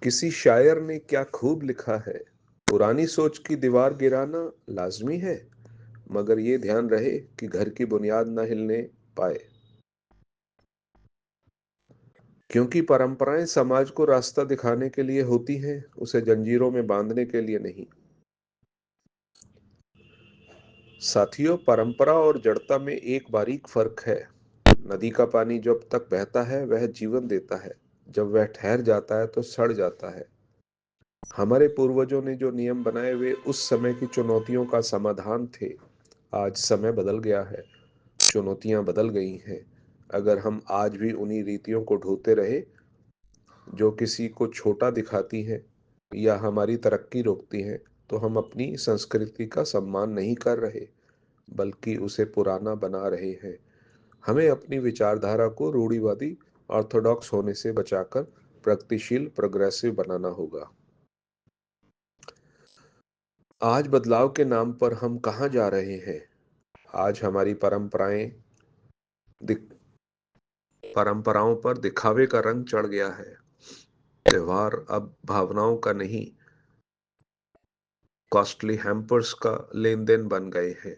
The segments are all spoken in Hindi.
किसी शायर ने क्या खूब लिखा है, पुरानी सोच की दीवार गिराना लाजमी है, मगर ये ध्यान रहे कि घर की बुनियाद न हिलने पाए। क्योंकि परंपराएं समाज को रास्ता दिखाने के लिए होती हैं, उसे जंजीरों में बांधने के लिए नहीं। साथियों, परंपरा और जड़ता में एक बारीक फर्क है। नदी का पानी जब तक बहता है वह जीवन देता है, जब वह ठहर जाता है तो सड़ जाता है। हमारे पूर्वजों ने जो नियम बनाए वे उस समय की चुनौतियों का समाधान थे। आज समय बदल गया है, चुनौतियां बदल गई हैं। अगर हम आज भी उन्हीं रीतियों को ढोते रहे जो किसी को छोटा दिखाती हैं या हमारी तरक्की रोकती हैं, तो हम अपनी संस्कृति का सम्मान नहीं कर रहे, बल्कि उसे पुराना बना रहे हैं। हमें अपनी विचारधारा को रूढ़िवादी ऑर्थोडॉक्स होने से बचाकर प्रगतिशील प्रोग्रेसिव बनाना होगा। आज बदलाव के नाम पर हम कहाँ जा रहे हैं? आज हमारी परंपराओं पर दिखावे का रंग चढ़ गया है। त्योहार अब भावनाओं का नहीं, कॉस्टली हैम्पर्स का लेन देन बन गए हैं।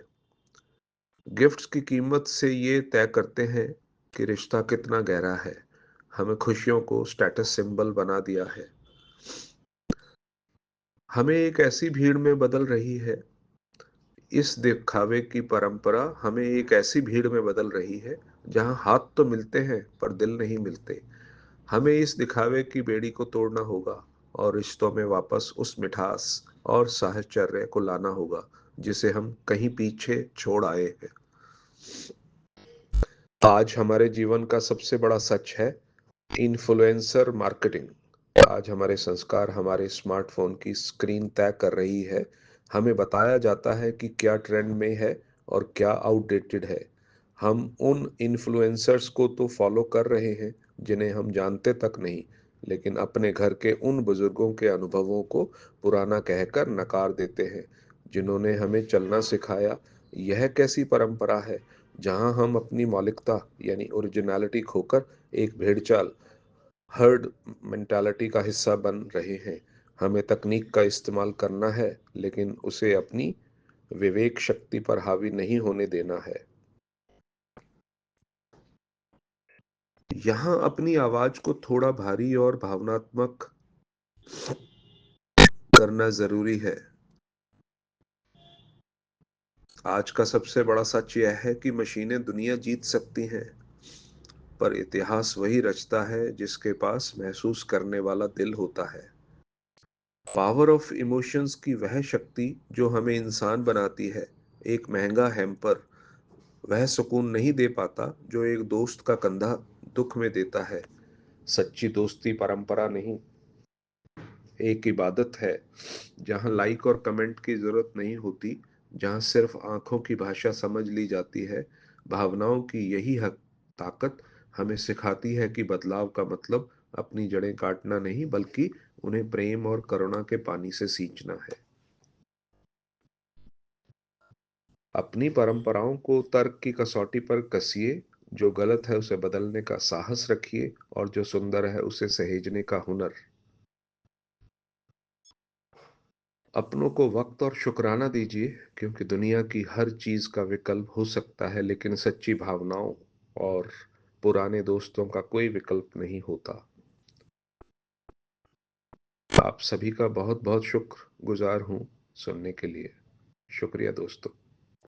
गिफ्ट्स की कीमत से ये तय करते हैं कि रिश्ता कितना गहरा है। हमें खुशियों को स्टेटस सिंबल बना दिया है। हमें एक ऐसी भीड़ में बदल रही है इस दिखावे की परंपरा हमें एक ऐसी भीड़ में बदल रही है जहां हाथ तो मिलते हैं पर दिल नहीं मिलते। हमें इस दिखावे की बेड़ी को तोड़ना होगा और रिश्तों में वापस उस मिठास और साहचर्य को लाना होगा जिसे हम कहीं पीछे छोड़ आए हैं। आज हमारे जीवन का सबसे बड़ा सच है इन्फ्लुएंसर मार्केटिंग। आज हमारे संस्कार हमारे स्मार्टफोन की स्क्रीन तय कर रही है। हमें बताया जाता है कि क्या ट्रेंड में है और क्या आउटडेटेड है। हम उन इन्फ्लुएंसर्स को तो फॉलो कर रहे हैं जिन्हें हम जानते तक नहीं, लेकिन अपने घर के उन बुजुर्गों के अनुभवों को पुराना कहकर नकार देते हैं जिन्होंने हमें चलना सिखाया। यह कैसी परंपरा है जहां हम अपनी मौलिकता यानी ओरिजिनलिटी खोकर एक भेड़चाल हर्ड मेंटालिटी का हिस्सा बन रहे हैं। हमें तकनीक का इस्तेमाल करना है, लेकिन उसे अपनी विवेक शक्ति पर हावी नहीं होने देना है। यहाँ अपनी आवाज को थोड़ा भारी और भावनात्मक करना जरूरी है। आज का सबसे बड़ा सच यह है कि मशीनें दुनिया जीत सकती हैं, पर इतिहास वही रचता है जिसके पास महसूस करने वाला दिल होता है। पावर ऑफ इमोशंस की वह शक्ति जो हमें इंसान बनाती है। एक महंगा हैम्पर वह सुकून नहीं दे पाता जो एक दोस्त का कंधा दुख में देता है। सच्ची दोस्ती परंपरा नहीं, एक इबादत है, जहां लाइक और कमेंट की जरूरत नहीं होती, जहां सिर्फ आंखों की भाषा समझ ली जाती है। भावनाओं की यही हक ताकत हमें सिखाती है कि बदलाव का मतलब अपनी जड़ें काटना नहीं, बल्कि उन्हें प्रेम और करुणा के पानी से सींचना है। अपनी परंपराओं को तर्क की कसौटी पर कसिए। जो गलत है उसे बदलने का साहस रखिए और जो सुंदर है उसे सहेजने का हुनर। अपनों को वक्त और शुक्राना दीजिए, क्योंकि दुनिया की हर चीज का विकल्प हो सकता है, लेकिन सच्ची भावनाओं और पुराने दोस्तों का कोई विकल्प नहीं होता। आप सभी का बहुत बहुत शुक्र गुजार हूं सुनने के लिए। शुक्रिया दोस्तों।